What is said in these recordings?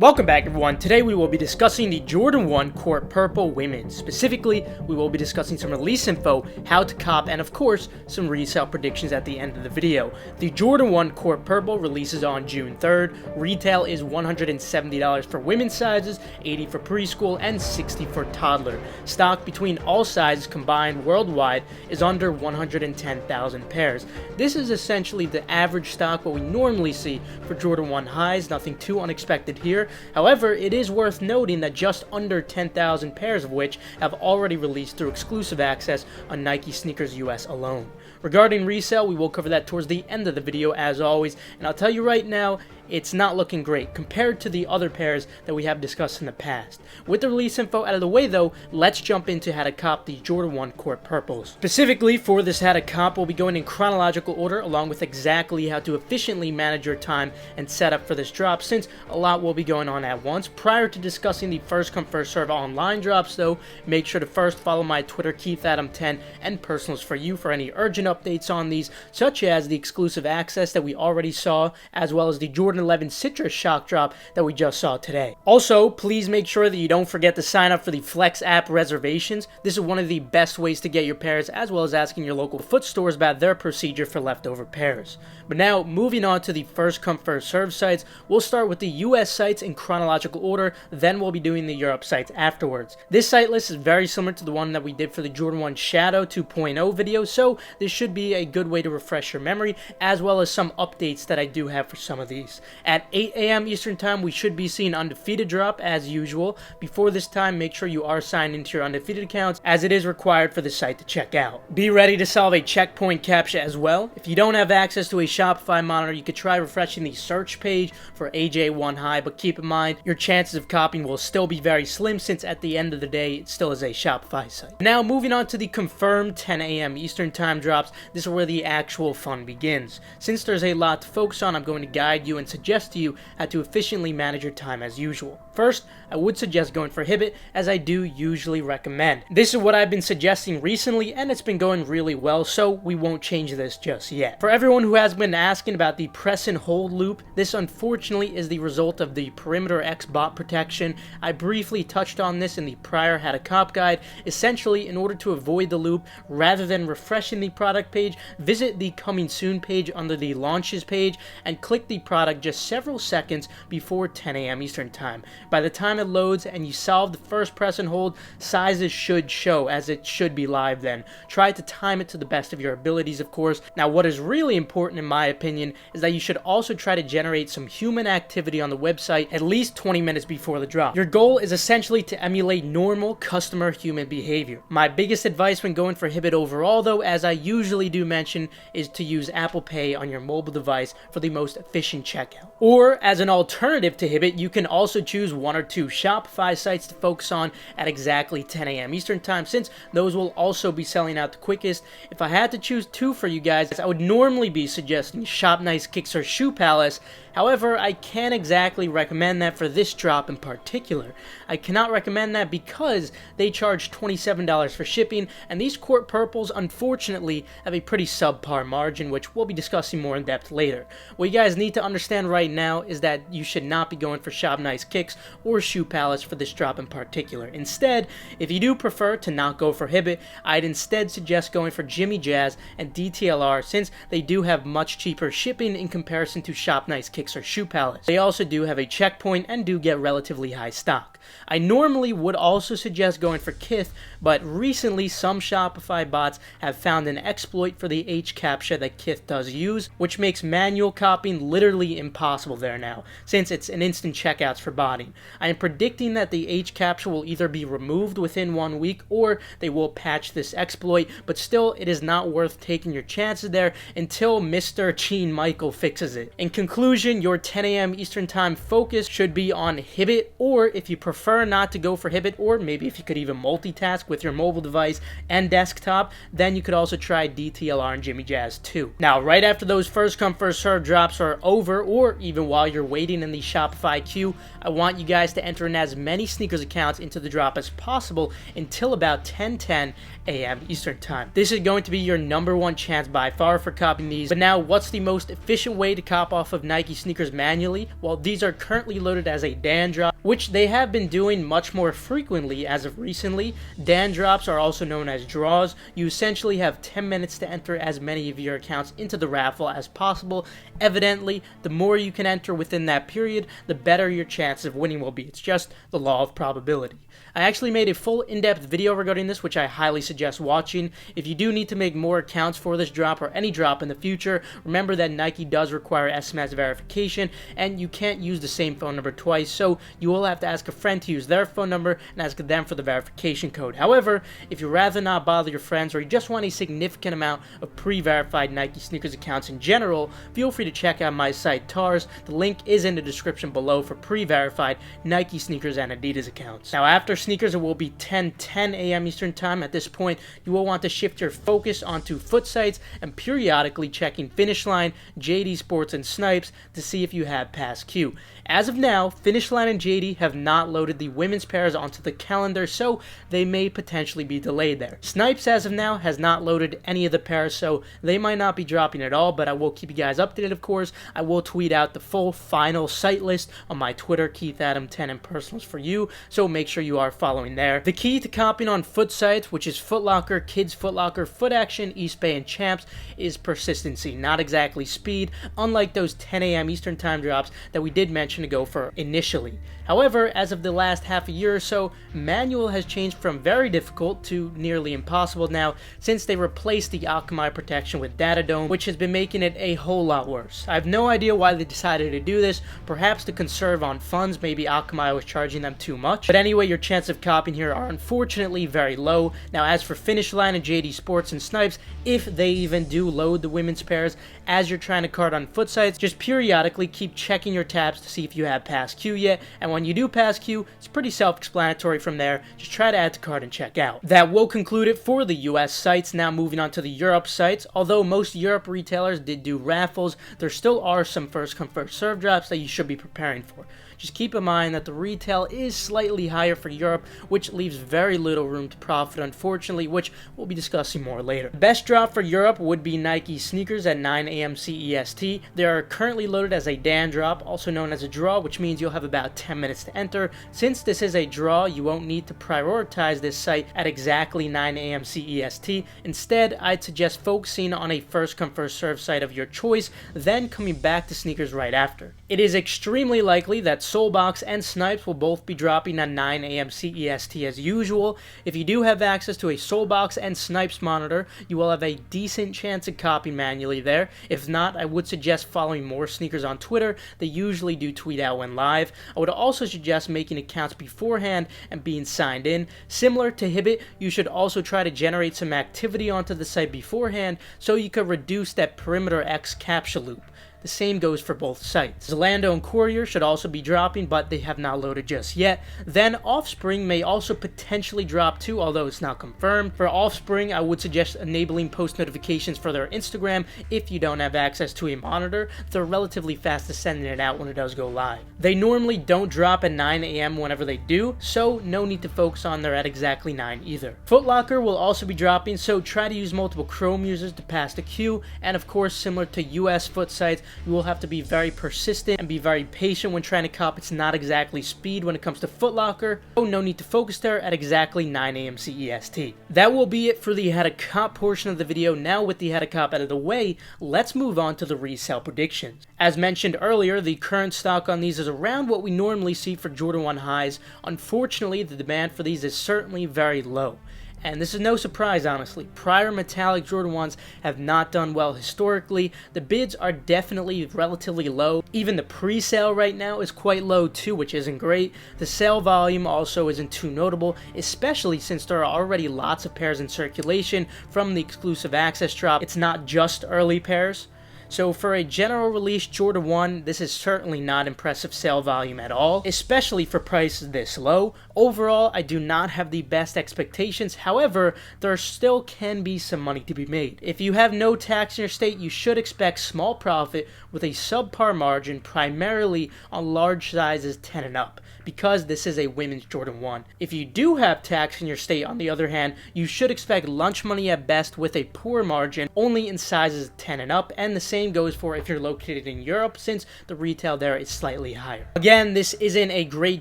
Welcome back everyone. Today we will be discussing the Jordan 1 Court Purple Women's. Specifically, we will be discussing some release info, how to cop, and of course, some resale predictions at the end of the video. The Jordan 1 Court Purple releases on June 3rd. Retail is $170 for women's sizes, $80 for preschool, and $60 for toddler. Stock between all sizes combined worldwide is under 110,000 pairs. This is essentially the average stock what we normally see for Jordan 1 highs, nothing too unexpected here. However, it is worth noting that just under 10,000 pairs of which have already released through exclusive access on Nike Sneakers US alone. Regarding resale, we will cover that towards the end of the video as always, and I'll tell you right now, it's not looking great compared to the other pairs that we have discussed in the past. With the release info out of the way though, let's jump into how to cop the Jordan 1 Court Purples. Specifically for this how to cop, we'll be going in chronological order along with exactly how to efficiently manage your time and setup for this drop, since a lot will be going on at once. Prior to discussing the first come first serve online drops though, make sure to first follow my Twitter KeithAdam10 and personals for you for any urgent updates on these, such as the exclusive access that we already saw, as well as the Jordan 11 Citrus shock drop that we just saw today. Also, please make sure that you don't forget to sign up for the Flex app reservations. This is one of the best ways to get your pairs, as well as asking your local foot stores about their procedure for leftover pairs. But now, moving on to the first come first serve sites, we'll start with the US sites in chronological order, then we'll be doing the Europe sites afterwards. This site list is very similar to the one that we did for the Jordan 1 Shadow 2.0 video, so this should be a good way to refresh your memory, as well as some updates that I do have for some of these. At 8 a.m. Eastern Time, we should be seeing Undefeated drop as usual. Before this time, make sure you are signed into your Undefeated accounts, as it is required for the site to check out. Be ready to solve a checkpoint captcha as well. If you don't have access to a Shopify monitor, you could try refreshing the search page for AJ1 High, but keep in mind, your chances of copying will still be very slim, since at the end of the day, it still is a Shopify site. Now, moving on to the confirmed 10 a.m. Eastern Time drops, this is where the actual fun begins. Since there's a lot to focus on, I'm going to guide you and suggest to you how to efficiently manage your time as usual. First, I would suggest going for Hibbett, as I do usually recommend. This is what I've been suggesting recently, and it's been going really well, so we won't change this just yet. For everyone who has been asking about the press and hold loop, this unfortunately is the result of the Perimeter X bot protection. I briefly touched on this in the prior How to Cop guide. Essentially, in order to avoid the loop, rather than refreshing the product page, visit the Coming Soon page under the Launches page and click the product just several seconds before 10 a.m. Eastern Time. By the time it loads and you solve the first press and hold, sizes should show, as it should be live then. Try to time it to the best of your abilities, of course. Now, what is really important in my opinion is that you should also try to generate some human activity on the website at least 20 minutes before the drop. Your goal is essentially to emulate normal customer human behavior. My biggest advice when going for Hibbett overall though, as I usually do mention, is to use Apple Pay on your mobile device for the most efficient checkout. Or as an alternative to Hibbett, you can also choose one or two Shopify sites to focus on at exactly 10 a.m. Eastern Time, since those will also be selling out the quickest. If I had to choose two for you guys, I would normally be suggesting Shop Nice Kicks or Shoe Palace. However, I can't exactly recommend that for this drop in particular. I cannot recommend that because they charge $27 for shipping, and these Court Purples unfortunately have a pretty subpar margin, which we'll be discussing more in depth later. What you guys need to understand right now is that you should not be going for Shop Nice Kicks or Shoe Palace for this drop in particular. Instead, if you do prefer to not go for Hibbett, I'd instead suggest going for Jimmy Jazz and DTLR, since they do have much cheaper shipping in comparison to Shop Nice Kicks or Shoe Palace. They also do have a checkpoint and do get relatively high stock. I normally would also suggest going for Kith, but recently some Shopify bots have found an exploit for the H CAPTCHA that Kith does use, which makes manual copying literally impossible there now, since it's an instant checkouts for botting. I am predicting that the H CAPTCHA will either be removed within 1 week or they will patch this exploit, but still it is not worth taking your chances there until Mr. Gene Michael fixes it. In conclusion, your 10 a.m. Eastern Time focus should be on Hibbett, or if you prefer not to go for Hibbett, or maybe if you could even multitask with your mobile device and desktop, then you could also try DTLR and Jimmy Jazz too. Now, right after those first come first serve drops are over, or even while you're waiting in the Shopify queue, I want you guys to enter in as many sneakers accounts into the drop as possible until about 10:10 a.m. Eastern Time. This is going to be your #1 chance by far for copying these. But now, what's the most efficient way to cop off of Nike sneakers manually. Well, these are currently loaded as a Dan drop, which they have been doing much more frequently as of recently. Dan drops are also known as draws. You essentially have 10 minutes to enter as many of your accounts into the raffle as possible. Evidently, the more you can enter within that period, the better your chances of winning will be. It's just the law of probability. I actually made a full in-depth video regarding this, which I highly suggest watching. If you do need to make more accounts for this drop or any drop in the future, remember that Nike does require SMS verification, and you can't use the same phone number twice, so you will have to ask a friend to use their phone number and ask them for the verification code. However, if you'd rather not bother your friends or you just want a significant amount of pre-verified Nike sneakers accounts in general, feel free to check out my site TARS. The link is in the description below for pre-verified Nike sneakers and Adidas accounts. Now, after sneakers, it will be 10:10 a.m. Eastern Time. At this point, you will want to shift your focus onto foot sites and periodically checking Finish Line, JD Sports, and Snipes to see if you have pass Q. As of now, Finish Line and JD have not loaded the women's pairs onto the calendar, so they may potentially be delayed there. Snipes, as of now, has not loaded any of the pairs, so they might not be dropping at all, but I will keep you guys updated, of course. I will tweet out the full final site list on my Twitter, KeithAdam10, and personals for you, so make sure you are following there. The key to copying on foot sites, which is Foot Locker, Kids Foot Locker, Foot Action, Eastbay, and Champs, is persistency, not exactly speed, unlike those 10 a.m. Eastern Time drops that we did mention to go for initially. However, as of the last half a year or so, manual has changed from very difficult to nearly impossible now, since they replaced the Akamai protection with Data Dome, which has been making it a whole lot worse. I have no idea why they decided to do this, perhaps to conserve on funds, maybe Akamai was charging them too much. But anyway, your chances of copying here are unfortunately very low. Now, as for Finish Line and JD Sports and Snipes, if they even do load the women's pairs, as you're trying to card on foot sites, just periodically keep checking your tabs to see if you have pass Q yet, and when you do pass Q, it's pretty self-explanatory from there. Just try to add to cart and check out. That will conclude it for the US sites. Now moving on to the Europe sites. Although most Europe retailers did do raffles, there still are some first come first serve drops that you should be preparing for. Just keep in mind that the retail is slightly higher for Europe, which leaves very little room to profit, unfortunately, which we'll be discussing more later. The best drop for Europe would be Nike sneakers at 9 a.m. CEST. They are currently loaded as a Dan drop, also known as a draw, which means you'll have about 10 minutes to enter. Since this is a draw, you won't need to prioritize this site at exactly 9 a.m. CEST. Instead, I'd suggest focusing on a first come first serve site of your choice, then coming back to sneakers right after. It is extremely likely that Soulbox and Snipes will both be dropping at 9 a.m. CEST as usual. If you do have access to a Soulbox and Snipes monitor, you will have a decent chance of copying manually there. If not, I would suggest following more sneakers on Twitter. They usually do tweet out when live. I would also suggest making accounts beforehand and being signed in. Similar to Hibbit, you should also try to generate some activity onto the site beforehand so you could reduce that perimeter X captcha loop. The same goes for both sites. Zalando and Courier should also be dropping, but they have not loaded just yet. Then Offspring may also potentially drop too, although it's not confirmed. For Offspring, I would suggest enabling post notifications for their Instagram if you don't have access to a monitor. They're relatively fast at sending it out when it does go live. They normally don't drop at 9 a.m. whenever they do, so no need to focus on there at exactly 9 either. Foot Locker will also be dropping, so try to use multiple Chrome users to pass the queue, and of course, similar to US foot sites, you will have to be very persistent and be very patient when trying to cop. It's not exactly speed when it comes to Foot Locker, so no need to focus there at exactly 9 a.m. CEST. That will be it for the how to cop portion of the video. Now with the how to cop out of the way, let's move on to the resale predictions. As mentioned earlier, the current stock on these is around what we normally see for Jordan 1 highs. Unfortunately, the demand for these is certainly very low. And this is no surprise, honestly. Prior metallic Jordan 1s have not done well historically. The bids are definitely relatively low. Even the pre-sale right now is quite low too, which isn't great. The sale volume also isn't too notable, especially since there are already lots of pairs in circulation from the exclusive access drop. It's not just early pairs. So for a general release Jordan 1, this is certainly not impressive sale volume at all, especially for prices this low. Overall, I do not have the best expectations. However, there still can be some money to be made. If you have no tax in your state, you should expect small profit with a subpar margin, primarily on large sizes 10 and up, because this is a women's Jordan 1. If you do have tax in your state, on the other hand, you should expect lunch money at best with a poor margin, only in sizes 10 and up, and the same same goes for if you're located in Europe, since the retail there is slightly higher. Again, this isn't a great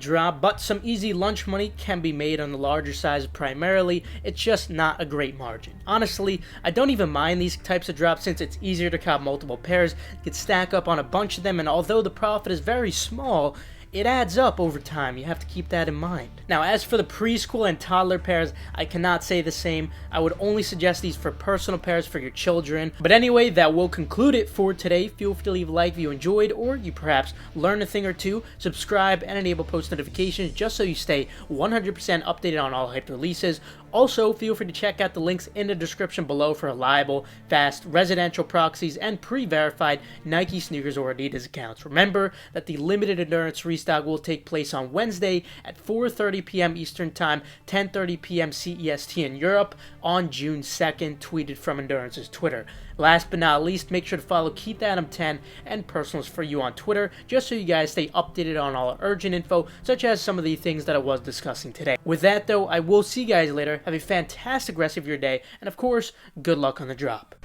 drop, but some easy lunch money can be made on the larger size primarily. It's just not a great margin. Honestly, I don't even mind these types of drops since it's easier to cop multiple pairs, you can stack up on a bunch of them, and although the profit is very small, it adds up over time. You have to keep that in mind. Now, as for the preschool and toddler pairs, I cannot say the same. I would only suggest these for personal pairs for your children. But anyway, that will conclude it for today. Feel free to leave a like if you enjoyed, or you perhaps learned a thing or two. Subscribe and enable post notifications just so you stay 100% updated on all hyped releases. Also, feel free to check out the links in the description below for reliable, fast, residential proxies and pre-verified Nike sneakers or Adidas accounts. Remember that the limited endurance restock will take place on Wednesday at 4:30 p.m. Eastern Time, 10:30 p.m. CEST in Europe on June 2nd, tweeted from Endurance's Twitter. Last but not least, make sure to follow KeithAdam10 and Personals for You on Twitter, just so you guys stay updated on all urgent info, such as some of the things that I was discussing today. With that though, I will see you guys later. Have a fantastic rest of your day, and of course, good luck on the drop.